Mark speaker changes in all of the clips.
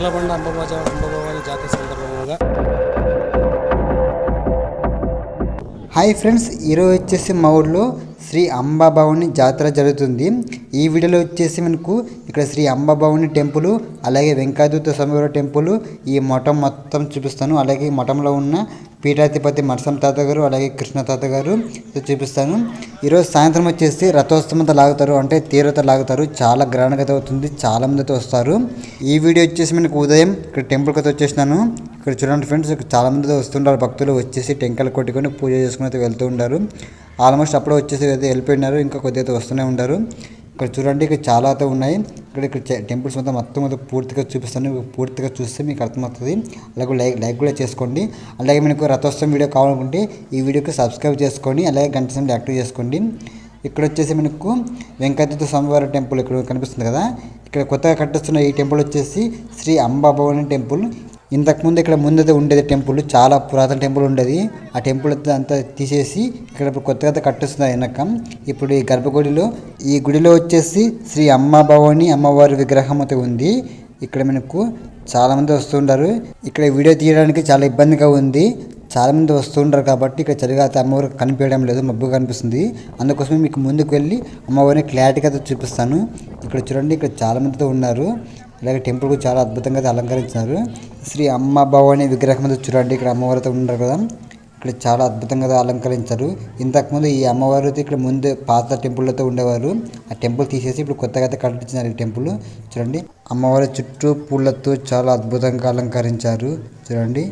Speaker 1: అర్లబండ అంబభవాని జాతర సందర్భంగా
Speaker 2: hi friends, ఈరోజు వచ్చేసి మా ఊళ్ళో శ్రీ అంబాభవాని జాతర జరుగుతుంది. ఈ వీడియోలో వచ్చేసి మనకు ఇక్కడ శ్రీ అంబాభవాని టెంపుల్, అలాగే వెంకటేశ్వర స్వామివారి టెంపుల్, ఈ మఠం మొత్తం చూపిస్తాను. అలాగే ఈ మఠంలో ఉన్న పీఠాధిపతి మత్సం తాత గారు, అలాగే కృష్ణ తాత గారు చూపిస్తాను. ఈరోజు సాయంత్రం వచ్చేసి రథోత్సవంతో లాగుతారు, అంటే తీరత లాగుతారు. చాలా గ్రాండ్గా అయితే అవుతుంది, చాలా మంది అయితే వస్తారు. ఈ వీడియో వచ్చేసి మనకు ఉదయం ఇక్కడ టెంపుల్కి అయితే వచ్చేసినాను. ఇక్కడ చూడండి ఫ్రెండ్స్, ఇక్కడ చాలా మంది వస్తుంటారు. భక్తులు వచ్చేసి టెంకాయలు కొట్టుకొని పూజ చేసుకుని అయితే వెళ్తూ ఉంటారు. ఆల్మోస్ట్ అప్పుడే వచ్చేసి అయితే వెళ్ళిపోయినారు, ఇంకా కొద్దిగా అయితే వస్తూనే ఉంటారు. ఇక్కడ చూడండి, ఇక్కడ చాలా అయితే ఉన్నాయి. ఇక్కడ టెంపుల్స్ మొత్తం పూర్తిగా చూపిస్తాను. పూర్తిగా చూస్తే మీకు అర్థమవుతుంది. అలాగే లైక్ కూడా చేసుకోండి. అలాగే మీకు రథోత్సవం వీడియో కావాలనుకుంటే ఈ వీడియోకి సబ్స్క్రైబ్ చేసుకోండి, అలాగే గంట సమయం యాక్టివ్ చేసుకోండి. ఇక్కడ వచ్చేసి మనకు వెంకటేశ్వర స్వామివారి టెంపుల్ ఇక్కడ కనిపిస్తుంది కదా. ఇక్కడ కొత్తగా కట్టిస్తున్న ఈ టెంపుల్ వచ్చేసి శ్రీ అంబాభవాని టెంపుల్. ఇంతకుముందు ఇక్కడ ముందైతే ఉండేది టెంపుల్, చాలా పురాతన టెంపుల్ ఉండేది. ఆ టెంపుల్ అంతా తీసేసి ఇక్కడ ఇప్పుడు కొత్తగా కట్టిస్తున్నారు వెనక. ఇప్పుడు ఈ గర్భగుడిలో, ఈ గుడిలో వచ్చేసి శ్రీ అంబాభవాని అమ్మవారి విగ్రహం అయితే ఉంది. ఇక్కడ మనకు చాలా మంది వస్తుంటారు. ఇక్కడ వీడియో తీయడానికి చాలా ఇబ్బందిగా ఉంది, చాలా మంది వస్తుంటారు కాబట్టి ఇక్కడ సరిగా అమ్మవారు కనిపించడం లేదు, మబ్బుగా కనిపిస్తుంది. అందుకోసమే మీకు ముందుకు వెళ్ళి అమ్మవారిని క్లారిటీగా అయితే చూపిస్తాను. ఇక్కడ చూడండి, ఇక్కడ చాలా మందితో ఉన్నారు. అలాగే టెంపుల్ కూడా చాలా అద్భుతంగా అయితే అలంకరించారు. శ్రీ అంబాభవాని విగ్రహం అయితే చూడండి, ఇక్కడ అమ్మవారితో ఉన్నారు కదా. ఇక్కడ చాలా అద్భుతంగా అలంకరించారు. ఇంతకుముందు ఈ అమ్మవారు ఇక్కడ ముందు పాత టెంపుల్తో ఉండేవారు. ఆ టెంపుల్ తీసేసి ఇప్పుడు కొత్తగా అయితే కట్టించినారు ఈ టెంపుల్. చూడండి, అమ్మవారి చుట్టూ పూలతో చాలా అద్భుతంగా అలంకరించారు. చూడండి,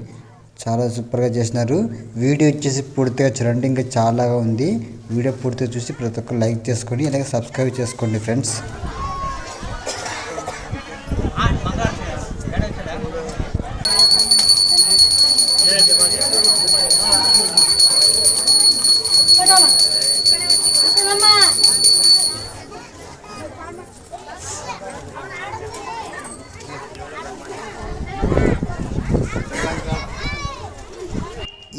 Speaker 2: చాలా సూపర్గా చేసినారు. వీడియో వచ్చేసి పూర్తిగా చూడండి, ఇంకా చాలా ఉంది. వీడియో పూర్తిగా చూసి ప్రతి ఒక్కరు లైక్ చేసుకోండి, అలాగే సబ్స్క్రైబ్ చేసుకోండి ఫ్రెండ్స్.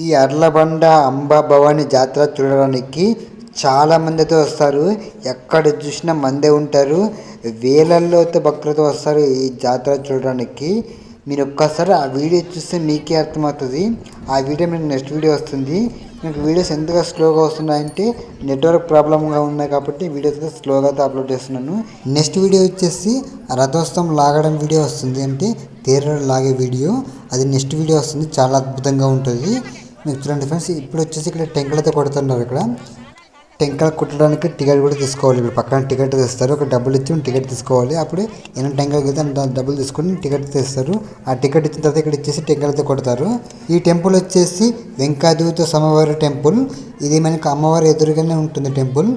Speaker 2: ఈ అర్లబండ అంబాభవాని జాతర చూడడానికి చాలా మంది అయితే వస్తారు. ఎక్కడ చూసినా మందే ఉంటారు. వేలల్లో అయితే భక్తులతో వస్తారు ఈ జాతర చూడడానికి. మీరు ఒక్కసారి ఆ వీడియో చూస్తే మీకే అర్థమవుతుంది. ఆ వీడియో మీకు నెక్స్ట్ వీడియో వస్తుంది. మీకు వీడియోస్ ఎంతగా స్లోగా వస్తున్నాయంటే నెట్వర్క్ ప్రాబ్లంగా ఉన్నాయి కాబట్టి వీడియోస్ స్లోగా అప్లోడ్ చేస్తున్నాను. నెక్స్ట్ వీడియో వచ్చేసి రథోత్సవం లాగడం వీడియో వస్తుంది, అంటే తేరలు లాగే వీడియో. అది నెక్స్ట్ వీడియో వస్తుంది, చాలా అద్భుతంగా ఉంటుంది. మీకు చూడండి ఫ్రెండ్స్, ఇప్పుడు వచ్చేసి ఇక్కడ టెంకాయలతో కొడుతున్నారు. ఇక్కడ టెంకాయలు కుట్టడానికి టికెట్ కూడా తీసుకోవాలి. ఇప్పుడు పక్కన టికెట్ తీస్తారు, ఒక డబ్బులు ఇచ్చి టికెట్ తీసుకోవాలి. అప్పుడు ఎన్ని టెంకాయలు అయితే అంత డబ్బులు తీసుకొని టికెట్ తీస్తారు. ఆ టికెట్ ఇచ్చిన తర్వాత ఇక్కడ ఇచ్చేసి టెంకాయలతో కొడతారు. ఈ టెంపుల్ వచ్చేసి వెంకటేశ్వర స్వామివారి టెంపుల్. ఇది మనకి అమ్మవారి ఎదురుగానే ఉంటుంది టెంపుల్.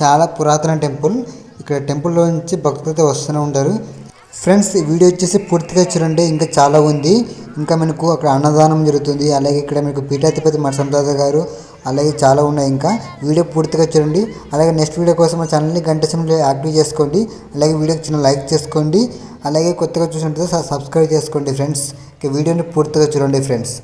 Speaker 2: చాలా పురాతన టెంపుల్. ఇక్కడ టెంపుల్లో నుంచి భక్తులతో వస్తూనే ఉంటారు. ఫ్రెండ్స్, ఈ వీడియో వచ్చేసి పూర్తిగా చూడండి, ఇంకా చాలా ఉంది. ఇంకా మనకు అక్కడ అన్నదానం జరుగుతుంది. అలాగే ఇక్కడ మీకు పీఠాధిపతి మత్సం తాత గారు, అలాగే చాలా ఉన్నాయి. ఇంకా వీడియో పూర్తిగా చూడండి. అలాగే నెక్స్ట్ వీడియో కోసం మా ఛానల్ని గంట సమయంలో యాక్టివ్ చేసుకోండి. అలాగే వీడియోకి చిన్న లైక్ చేసుకోండి. అలాగే కొత్తగా చూసినట్టు సబ్స్క్రైబ్ చేసుకోండి ఫ్రెండ్స్. ఇక వీడియోని పూర్తిగా చూడండి ఫ్రెండ్స్.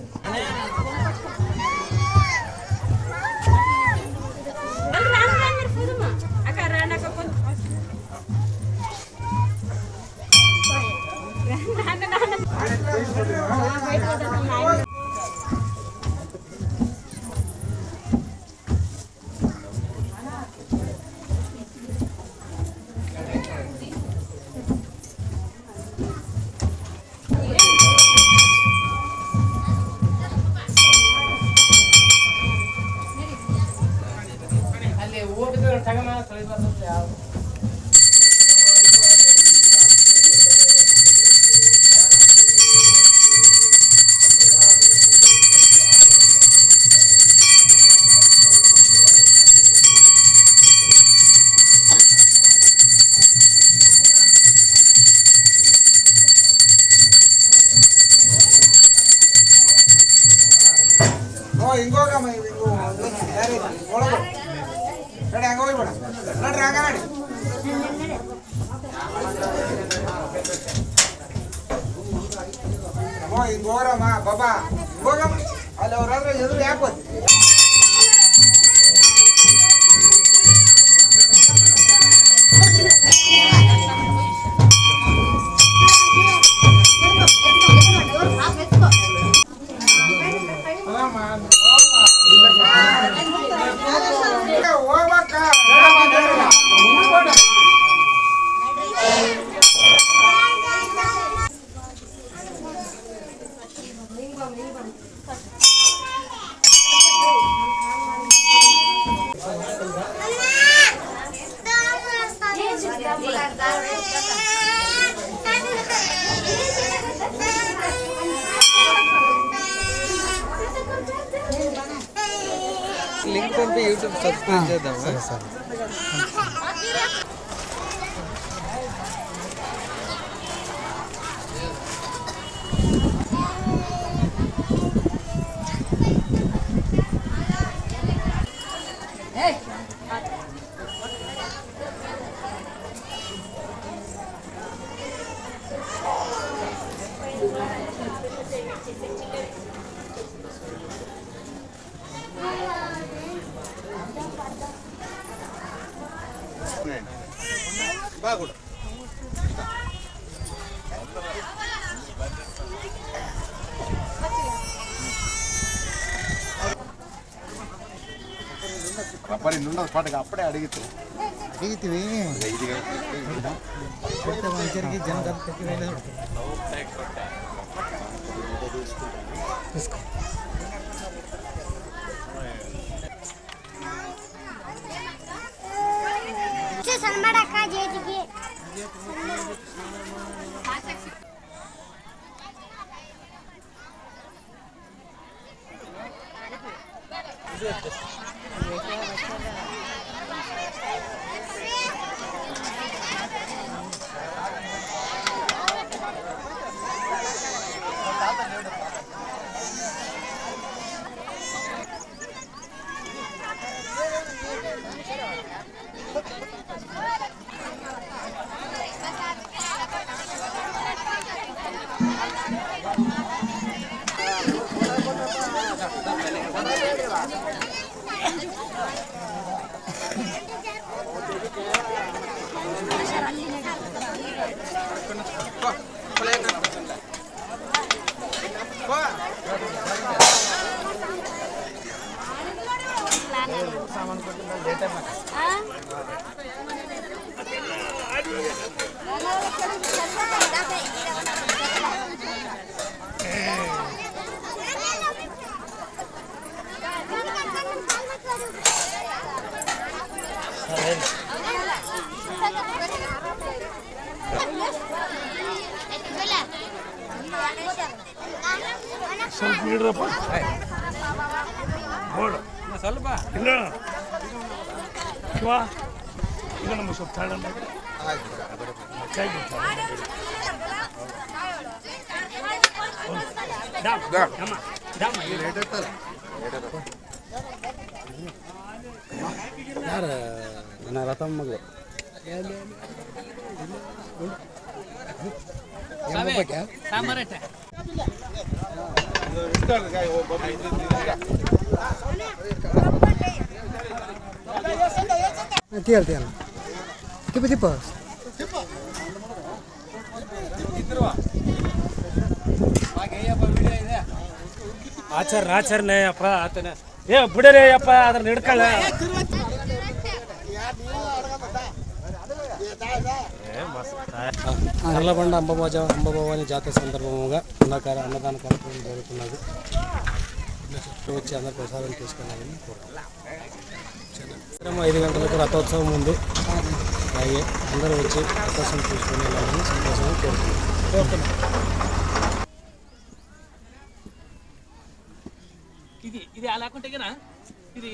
Speaker 3: ಗೋರಮ್ಮ ಬಾಬಾ ಹೋಗಮ್ಮ ಅಲ್ಲಿ ಅವ್ರಾದ್ರೆ ಎದುರು ಯಾಕೆ
Speaker 1: లింక్ పంపి యూట్యూబ్ సబ్స్క్రైబ్ చేద్దాం.
Speaker 2: సరే సరే.
Speaker 3: బాగుండు. అప్పటి నుండి పాటగా అప్పుడే అడిగితే
Speaker 1: మంచిగా జనం తీసుకో.
Speaker 4: సన్మడక్క చేతికి
Speaker 1: ಸ್ವಲ್ಪ
Speaker 5: ಇಲ್ಲ ಶಿವ ಈಗ ನಮ್ಮ ಸ್ವಲ್ಪ ತಾಳಲ್ಲ
Speaker 1: ಯಾರು ನನ್ನ ರಥಮ್ಮ ಮಗಳು
Speaker 2: తీయాలి తిప్పు తిప్పు
Speaker 5: ಆಚಾರನೇ ಅಪ್ಪ ಆತನ ಬಿಡರೇ ಅಪ್ಪ ಅದ್ರ ಹಿಡ್ಕೊಳ್ಳ
Speaker 1: నల్లబండ అంబభవాని జాతర సందర్భంగా అన్నదాన కార్యక్రమం జరుగుతున్నది. వచ్చి అందరు ప్రసాదం తీసుకెళ్ళాలని కోరుతున్నాం. 5 గంటలకు రథోత్సవం ముందు అలాగే అందరూ వచ్చి ప్రసాదం తీసుకుని వెళ్ళాలని సంతోషంగా కోరుతున్నాం.
Speaker 5: ఇది అలాకుంటే ఇది